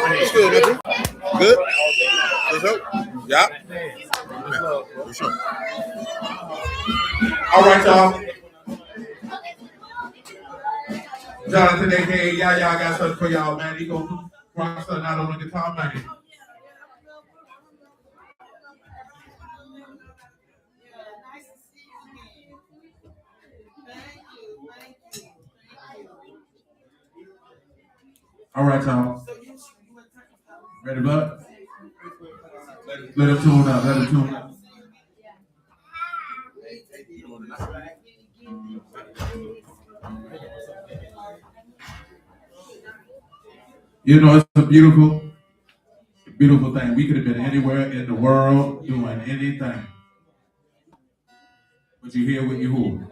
It's good, nothing. Good? Good help? Yeah? Yeah, for sure. All right, y'all. Jonathan, aka y'all got something for y'all, man. He gonna rock something out on the guitar, man. All right, y'all. Ready, bud? Let him tune up. Let him tune up. You know, it's a beautiful, beautiful thing. We could have been anywhere in the world doing anything. But you're here with your who.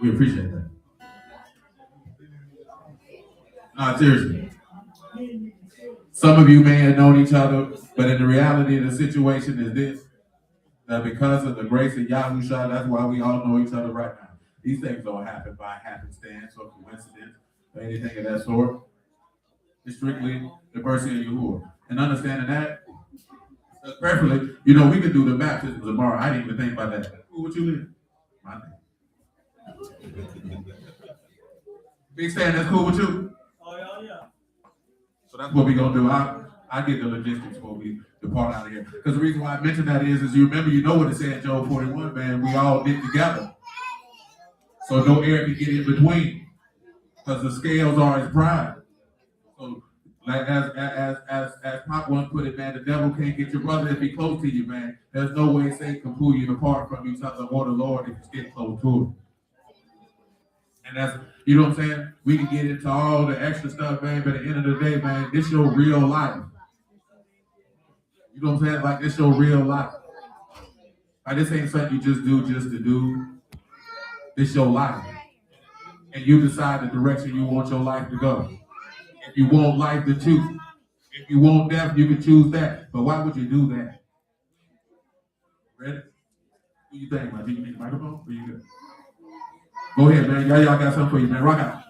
We appreciate that. Nah, seriously. Some of you may have known each other, but in the reality of the situation is this, that because of the grace of Yahushua, that's why we all know each other right now. These things don't happen by happenstance or coincidence or anything of that sort. It's strictly the mercy of Yahuwah. And understanding that, preferably, you know, we could do the baptism tomorrow. I didn't even think about that. Who would you leave? My name. Big Stan, that's cool with you? Oh, yeah. So that's what we're going to do. I get the logistics before we depart out of here. Because the reason why I mentioned that is you remember, you know what it said in Job 41, man. We all did together. So no air can get in between. Because the scales are his pride. So like as Pop one put it, man, the devil can't get your brother if he's close to you, man. There's no way Satan can pull you apart from each other or the Lord if you get close to him. And that's, you know what I'm saying? We can get into all the extra stuff, man, but at the end of the day, man, this your real life. You know what I'm saying? Like, this your real life. Like, this ain't something you just do just to do. This your life. And you decide the direction you want your life to go. If you want life to choose. If you want death, you can choose that. But why would you do that? Ready? What do you think, man? Do you need the microphone? Or you good? Go ahead, man. Y'all got something for you, man. Rock out.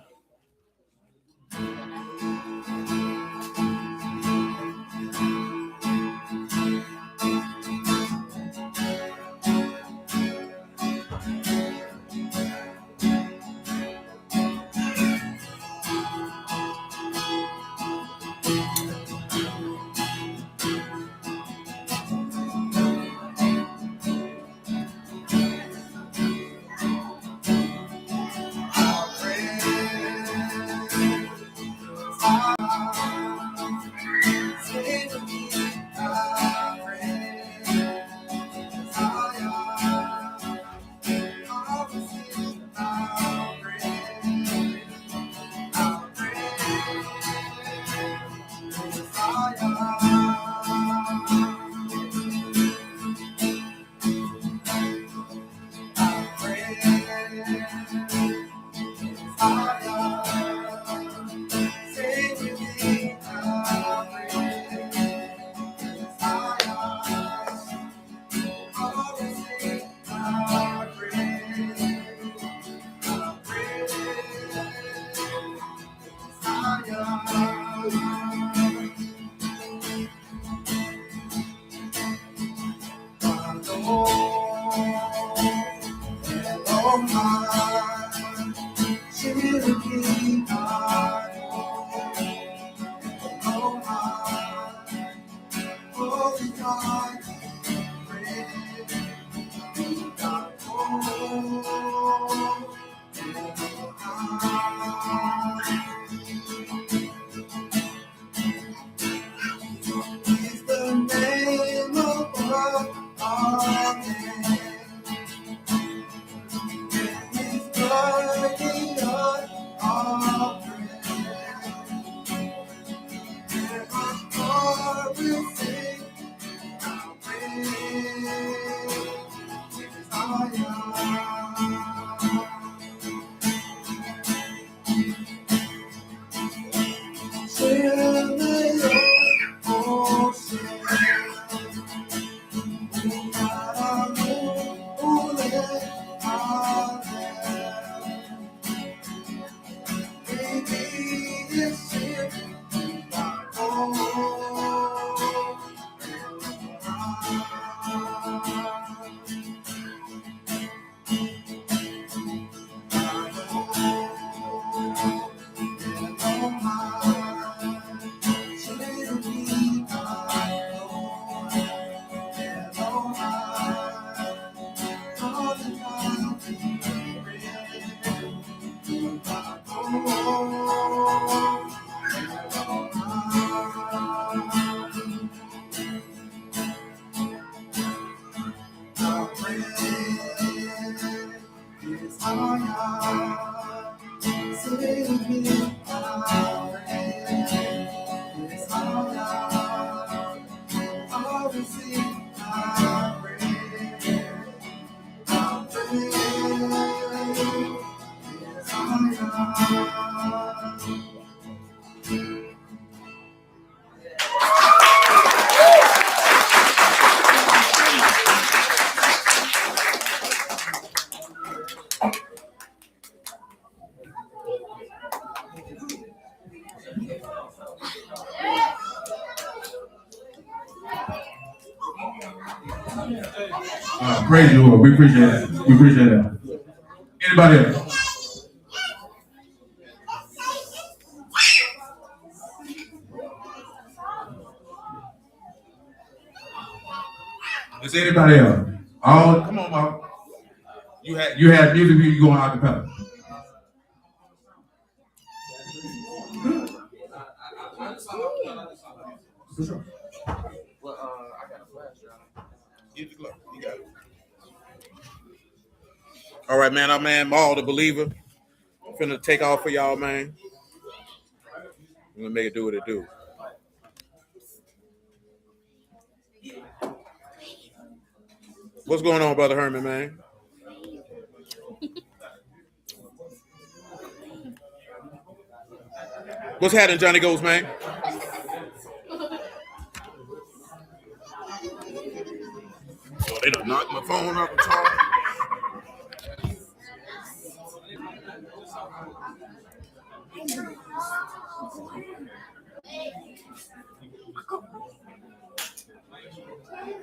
Praise the Lord. We appreciate that. We appreciate that. Anybody else? Is anybody else? Oh, come on, Mom. You had music here, you going out the pedal. For sure. Well, I got a flash drive. Get the glove. You got it. All right, man. I'm man Maul, the believer. I'm finna take off for y'all, man. I'm gonna make it do what it do. What's going on, Brother Herman, man? What's happening, Johnny Ghost, man? Oh, they done knocked my phone off the top.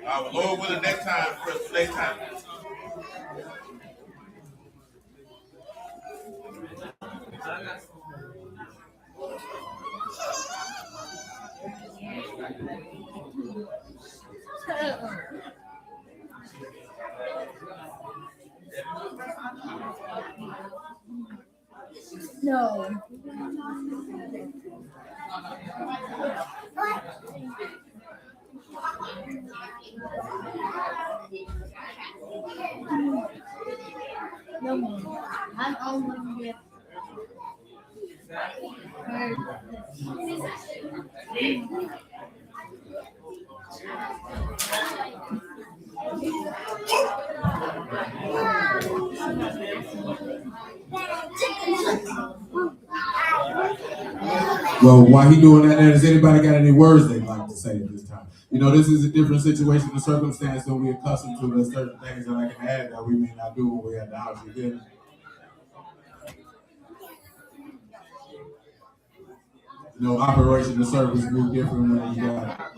I will Lord with it next time, Chris. Next time. No. No more. I'm only with her. Well, while he doing that, does anybody got any words they'd like to say at this time? You know, this is a different situation and circumstance than we're accustomed to. There's certain things that I can add that we may not do when we're at the house. You get it? You know, operation of service is different when you got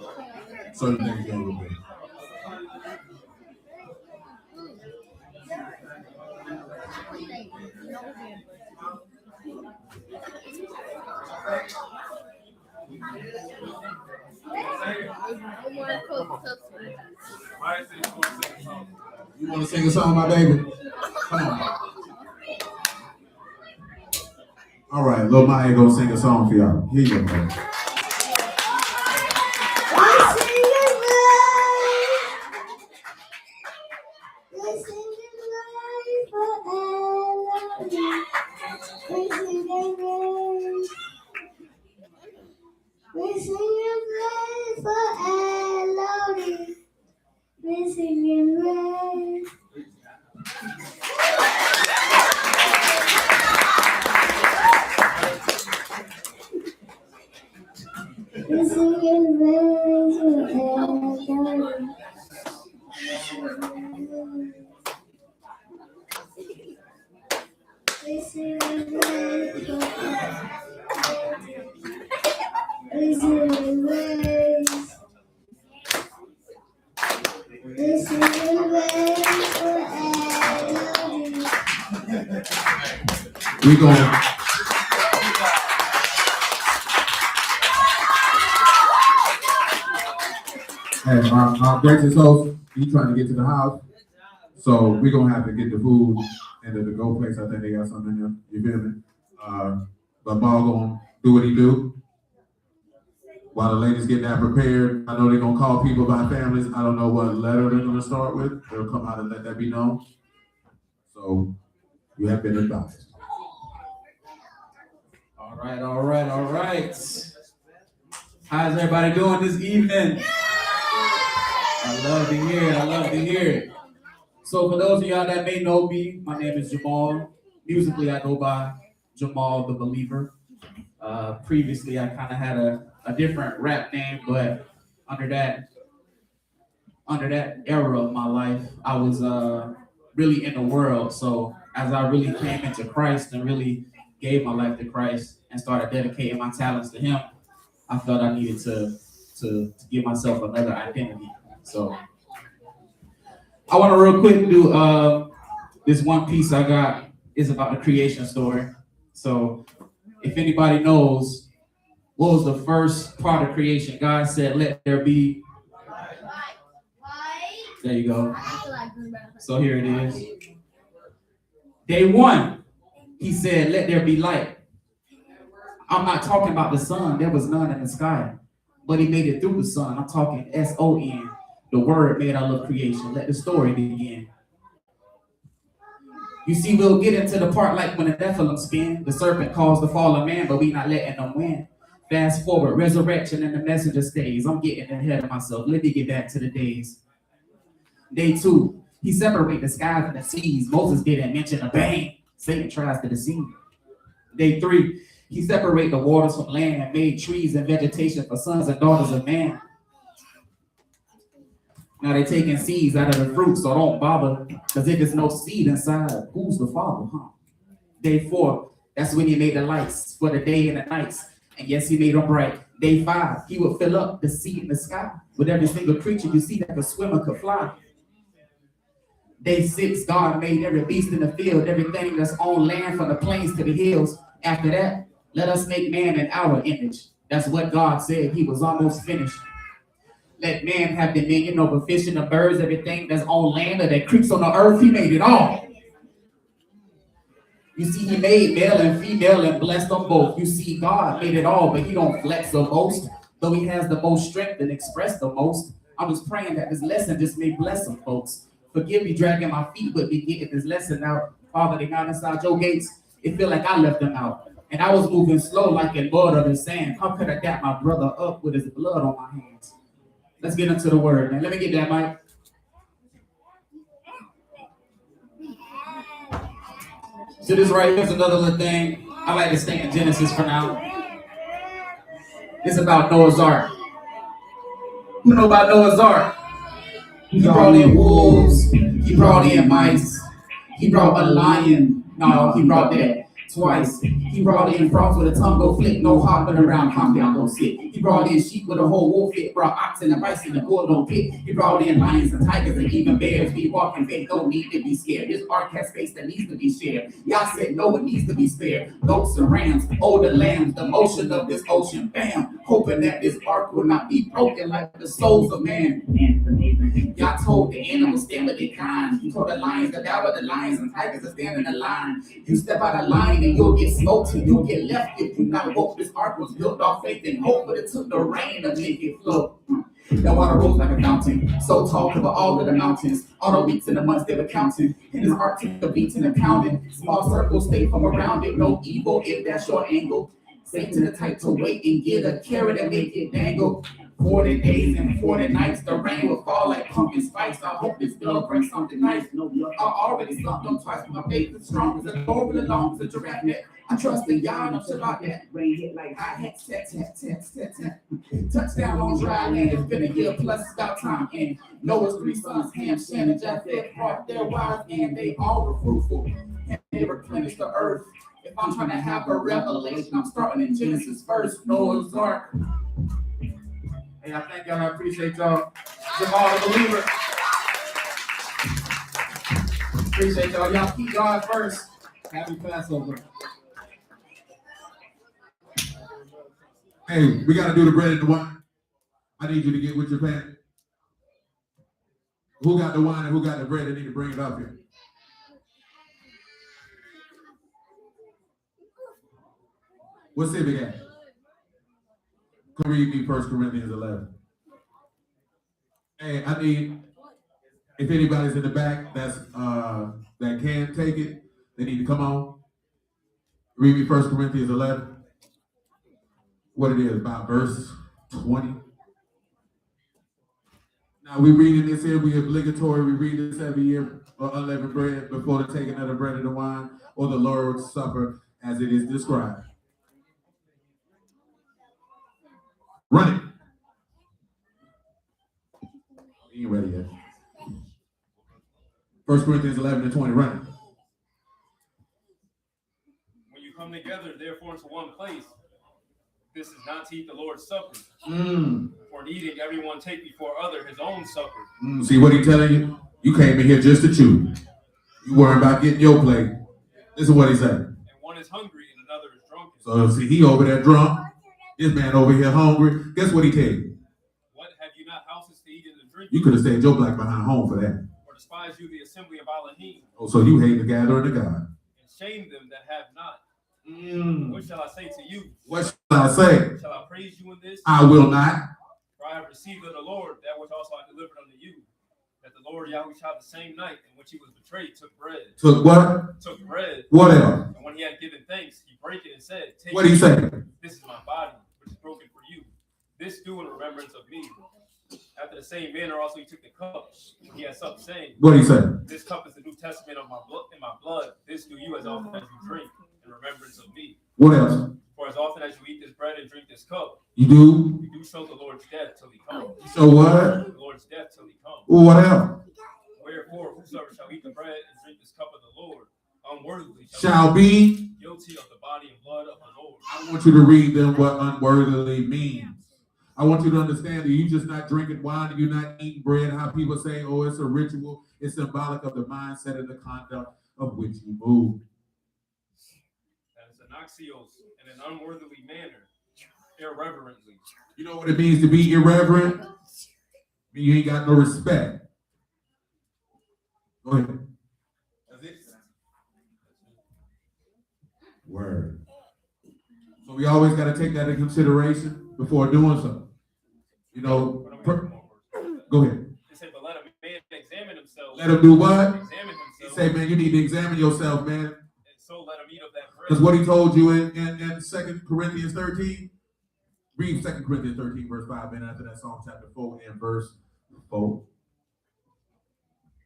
certain things that we do. You want to sing a song, my baby? Come on. All right, Lil Maya gonna sing a song for y'all. Here you go, baby. We sing your praise for Elodie. We sing your praise. We sing your praise for Elodie. We sing your praise for Elodie. We going. Hey, our gracious host, he's trying to get to the house, so we're gonna have to get the food into the go place. I think they got something in there. You feel me? But Ball gonna do what he do while the ladies get that prepared. I know they're gonna call people by families. I don't know what letter they're gonna start with. They'll come out and let that be known. So you have been advised. All right, all right, all right. How's everybody doing this evening? I love to hear it. I love to hear it. So for those of y'all that may know me, my name is Jamal. Musically, I go by Jamal the Believer. Previously, I kind of had a different rap name, but under that era of my life, I was really in the world. So as I really came into Christ and really gave my life to Christ and started dedicating my talents to Him, I felt I needed to give myself another identity. So I want to real quick do this one piece I got is about the creation story. So if anybody knows, what was the first part of creation? God said, "Let there be." There you go. So here it is. Day one, He said, "Let there be light." I'm not talking about the sun. There was none in the sky, but He made it through the sun. I'm talking S-O-N. The Word made all of creation. Let the story begin. You see, we'll get into the part like when the Nephilim spin. The serpent caused the fall of man, but we not letting them win. Fast forward, resurrection and the messenger stays. I'm getting ahead of myself. Let me get back to the days. Day two, He separated the skies and the seas. Moses didn't mention a bang. Satan tries to deceive. Day three, He separated the waters from land and made trees and vegetation for sons and daughters of man. Now they're taking seeds out of the fruit, so don't bother. Because if there's no seed inside, who's the father, huh? Day four, that's when He made the lights for the day and the nights. And yes, He made them bright. Day five, He would fill up the sea in the sky with every single creature you see that could swim or could fly. Day six, God made every beast in the field, everything that's on land from the plains to the hills. After that, let us make man in our image. That's what God said. He was almost finished. Let man have dominion over fish and the birds, everything that's on land or that creeps on the earth. He made it all. You see, He made male and female and blessed them both. You see, God made it all, but He don't flex or boast, though He has the most strength and express the most. I'm just praying that this lesson just may bless some folks. Forgive me dragging my feet with me getting this lesson out. Father, they got inside your gates. It feel like I left them out. And I was moving slow like in mud or in sand. How could I got my brother up with his blood on my hands? Let's get into the word, man. Let me get that mic. So this right here is another little thing. I like to stay in Genesis for now. It's about Noah's Ark. Who know about Noah's Ark? He brought in wolves. He brought in mice. He brought a lion. No, he brought that twice. He brought in frogs with a tongue go flick, no hopping around, calm down, go sit. He brought in sheep with a whole wolf fit, brought oxen and bison and bull don't pit. He brought in lions and tigers and even bears. We walking faith, don't need to be scared. This ark has space that needs to be shared. Y'all said no, it needs to be spared. Goats and rams, older lambs, the motion of this ocean, bam. Hoping that this ark will not be broken like the souls of man. Y'all told the animals stand with their kind. You told the lions to devour the lions and tigers to stand in the line. You step out of line and you'll get smoked and you'll get left if you not woke. This ark was built off faith and hope, but it took the rain to make it flow. That water rose like a fountain, so tall cover all of the mountains. All the weeks and the months they were counting. And his ark took the beating and pounding. Small circles stay from around it, no evil if that's your angle. Satan the type to wait and get a carrot and make it dangle. 40 days and 40 nights, the rain will fall like pumpkin spice. I hope this blood brings something nice. No, I already slumped them twice. My faith is strong as a door with a long as a giraffe neck. I trust in y'all, no shit like that. Rain hit like hi-hats, tat, tat, tat, tat, tat. Touchdown on dry land, it's been a year plus, it's about time. And Noah's 3 sons, Ham, Shem, and Japheth, brought their wives, and they all were fruitful. And they replenished the earth. If I'm trying to have a revelation, I'm starting in Genesis first, Noah's Ark. Hey, I thank y'all. I appreciate y'all. Jamal the Believer. Appreciate y'all. Y'all keep God first. Happy Passover. Hey, we got to do the bread and the wine. I need you to get with your pan. Who got the wine and who got the bread? They need to bring it up here. What's it at? Come read me 1 Corinthians 11. Hey, I need, if anybody's in the back that can take it, they need to come on. Read me 1 Corinthians 11. What it is, about verse 20. Now we reading this here, we obligatory, we read this every year, or unleavened bread before the taking of the bread and the wine, or the Lord's Supper as it is described. Run it. You ain't ready yet. 1 Corinthians 11 and 20, run it. When you come together, therefore, into one place, this is not to eat the Lord's Supper. For in eating, everyone take before other his own supper. See what he telling you? You came in here just to chew. You worrying about getting your plate. This is what he said. And one is hungry and another is drunken. So see, he over there drunk. This man over here hungry. Guess what he tell you? What, have you not houses to eat and to drink? You could have stayed your black behind home for that. Or despise you the assembly of Elohim? Oh, so you hate the gathering of God. And shame them that have not. What shall I say to you? What shall I say? Shall I praise you in this? I will not. For I have received of the Lord that which also I delivered unto you. That the Lord Yahushua the same night in which he was betrayed took bread. Took what? Took bread. What else? And when he had given thanks, he brake it and said, take What did he say? This is my body, which is broken for you. This do in remembrance of me. After the same manner also he took the cup. He had something saying, What did he say? this cup is the New Testament of my blood. In my blood, this do you as often as you drink in remembrance of me. What else? For as often as you eat this bread and drink this cup, You do? you do show the Lord's death till he comes. So what? The Lord's death till he comes. What else? Wherefore, whosoever shall eat the bread and drink this cup of the Lord unworthily Shall be. guilty of the body and blood of the Lord. I want you to read them what unworthily means. I want you to understand that you're just not drinking wine and you're not eating bread. How people say, oh, it's a ritual. It's symbolic of the mindset and the conduct of which you move. That is an axios in an unworthily manner, irreverently. You know what it means to be irreverent? You ain't got no respect. Go ahead. That's it. Word. So we always got to take that into consideration before doing something. You know, go ahead. They say, but let a man examine himself. Let him do what? Examine He himself. say, man, you need to examine yourself, man. And so let him eat of that bread. Because what he told you in 2 Corinthians 13, read 2 Corinthians 13, verse 5, and after that, Psalm chapter 4 and verse 4.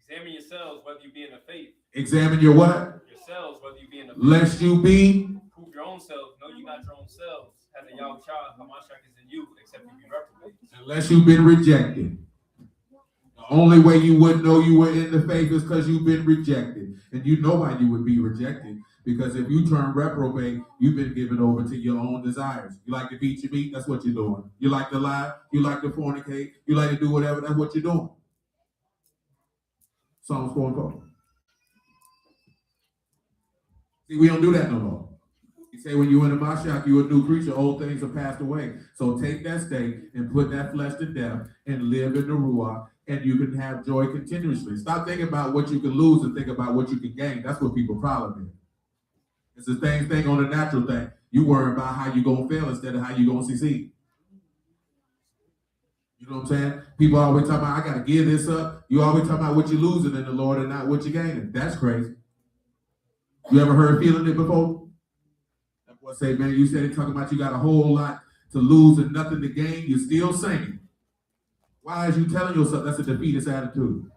Examine yourselves whether you be in the faith. Examine your what? Yourselves whether you be in the faith. Lest you be. Prove your own selves. Know you not your own selves. Has a Yahushua Hamashiach is in you, except you be reprobate. Unless you've been rejected. The only way you would know you were in the faith is because you've been rejected. And you know why you would be rejected. Because if you turn reprobate, you've been given over to your own desires. You like to beat your meat, that's what you're doing. You like to lie, you like to fornicate, you like to do whatever, that's what you're doing. Psalms 4 and 4. See, we don't do that no more. You say when you in the Mashiach, you're a new creature, old things have passed away. So take that steak and put that flesh to death and live in the Ruach, and you can have joy continuously. Stop thinking about what you can lose and think about what you can gain. That's what people's problem is. It's the same thing on the natural thing. You worry about how you're going to fail instead of how you're going to succeed. You know what I'm saying? People always talk about, I got to give this up. You always talk about what you're losing in the Lord and not what you're gaining. That's crazy. You ever heard feeling it before? That boy say, man, you said it talking about you got a whole lot to lose and nothing to gain. You're still singing. Why is you telling yourself that's a defeatist attitude?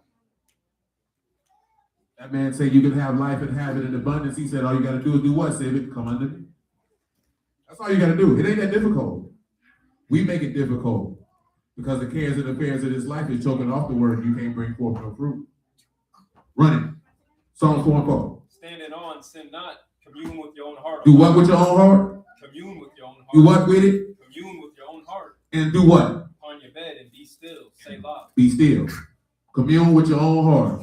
That man said you can have life and have it in abundance. He said all you got to do is do what, Civic? Come under me. That's all you got to do. It ain't that difficult. We make it difficult because the cares and affairs of this life is choking off the word and you can't bring forth no fruit. Run it. Psalms 4 and 4. Standing on, sin not. Commune with your own heart. Do what with your own heart? Commune with your own heart. Do what with it? Commune with your own heart. And do what? On your bed and be still. Say la. Be still. Commune with your own heart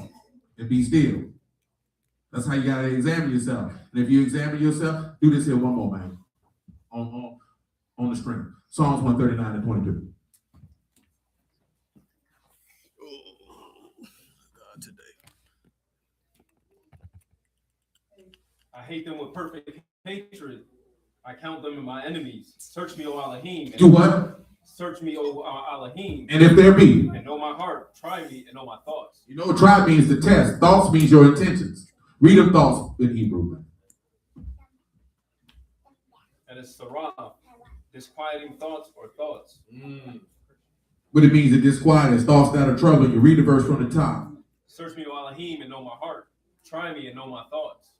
and be still. That's how you got to examine yourself. And if you examine yourself, do this here one more, man. on the screen. Psalms 139 and 22. God, today. I hate them with perfect hatred. I count them in my enemies. Search me, O Elohim. Do what? Search me, O Elohim. And if there be. And know my heart. Try me and know my thoughts. You know, try means to test. Thoughts means your intentions. Read them thoughts in Hebrew. That is sarah. Disquieting thoughts or thoughts. What it means to disquiet is thoughts that are troubling you. Read the verse from the top. Search me, O Elohim, and know my heart. Try me and know my thoughts.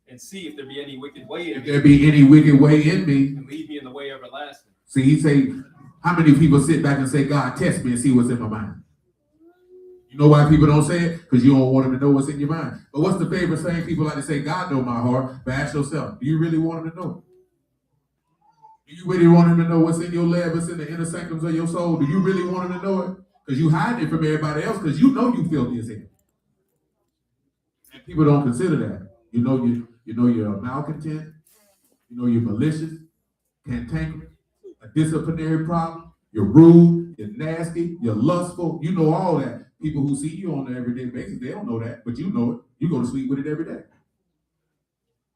And see if there be any wicked way in me. If there be any wicked way in me. And lead me in the way everlasting. See, he say, how many people sit back and say, God, test me and see what's in my mind? You know why people don't say it? Because you don't want them to know what's in your mind. But what's the favorite saying? People like to say, God know my heart. But ask yourself, do you really want him to know it? Do you really want him to know what's in your lab, what's in the inner sanctums of your soul? Do you really want him to know it? Because you hide it from everybody else because you know you filthy as hell. And people don't consider that. You know you're a malcontent. You know you're malicious, cantankerous, a disciplinary problem. You're rude, you're nasty, you're lustful. You know all that. People who see you on an everyday basis, they don't know that, but you know it. You go to sleep with it every day.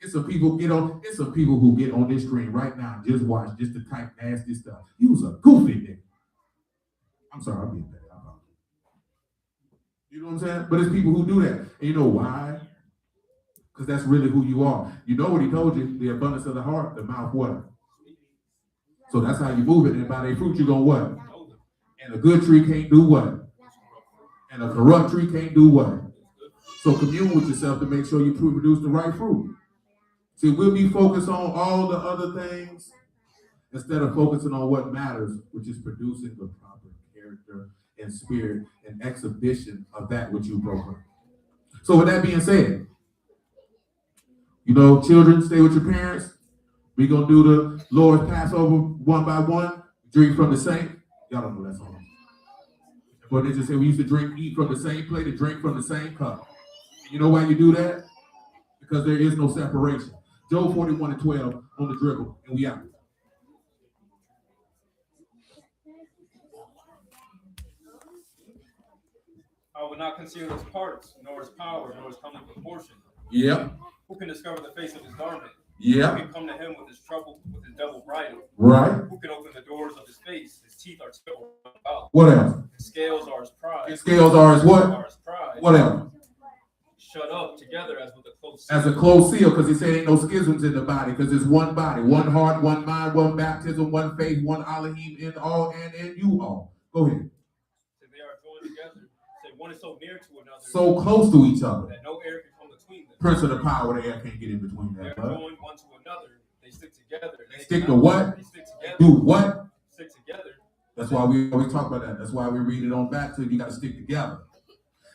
It's some people who get on this screen right now and just watch just to type nasty stuff. You was a goofy nigga. I'm sorry, I'm being bad. You know what I'm saying? But it's people who do that. And you know why? Because that's really who you are. You know what he told you? The abundance of the heart, the mouth what? So that's how you move it. And by their fruit, you're going to what? And a good tree can't do what? And a corrupt tree can't do what? So commune with yourself to make sure you produce the right fruit. See, we'll be focused on all the other things instead of focusing on what matters, which is producing the proper character and spirit and exhibition of that which you proclaim. So with that being said, you know, children, stay with your parents. We're going to do the Lord's Passover one by one. Drink from the same. Y'all don't know that song. But they just say we used to eat from the same plate and drink from the same cup. And you know why you do that? Because there is no separation. Job 41 and 12 on the dribble, and we out. I will not conceal his parts, nor his power, nor his comely proportion. Yep. Who can discover the face of his garment? Yep. Who can come to him with his trouble, with his double bridle? Right. Who can open the doors of his face? His teeth are still about. What else? His scales are his pride. His scales are his what? Are his pride. What else? Shut up together as with a close seal. As a close seal, because he said ain't no schisms in the body, because it's one body, one heart, one mind, one baptism, one faith, one Elohim in all and in you all. Go ahead. So they are joined together. Say one is so near to another. So close to each other. That no air can come between them. Prince of the power, the air can't get in between They that. are joined one to another. They stick together. They stick to what? They stick together. Do what? Stick together. That's why we always talk about that. That's why we read it on back to you got to stick together.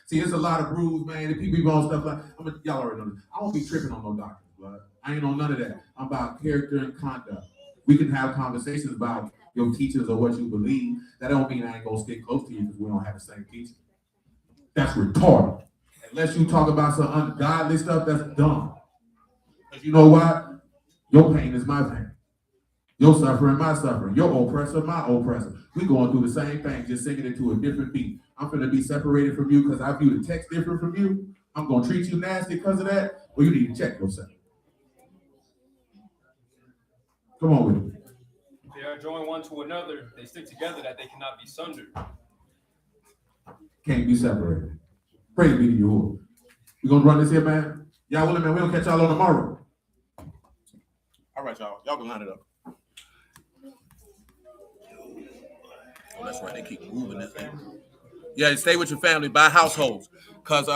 See, there's a lot of rules, man. The people on stuff like, y'all already know this. I won't be tripping on no doctrines, blood. I ain't on none of that. I'm about character and conduct. We can have conversations about your teachings or what you believe. That don't mean I ain't gonna stick close to you because we don't have the same teaching. That's retarded. Unless you talk about some ungodly stuff, that's dumb. Because you know what? Your pain is my pain. Your suffering, my suffering. Your oppressor, my oppressor. We going through the same thing, just singing it to a different beat. I'm going to be separated from you because I view the text different from you. I'm going to treat you nasty because of that. Well, you need to check yourself. Come on with me. They are joined one to another. They stick together that they cannot be sundered. Can't be separated. Praise be to you, Lord. We going to run this here, man. Y'all willing, man? We'll catch y'all on tomorrow. All right, y'all. Y'all can line it up. Oh, that's right. They keep moving that thing. Yeah, stay with your family by households. Because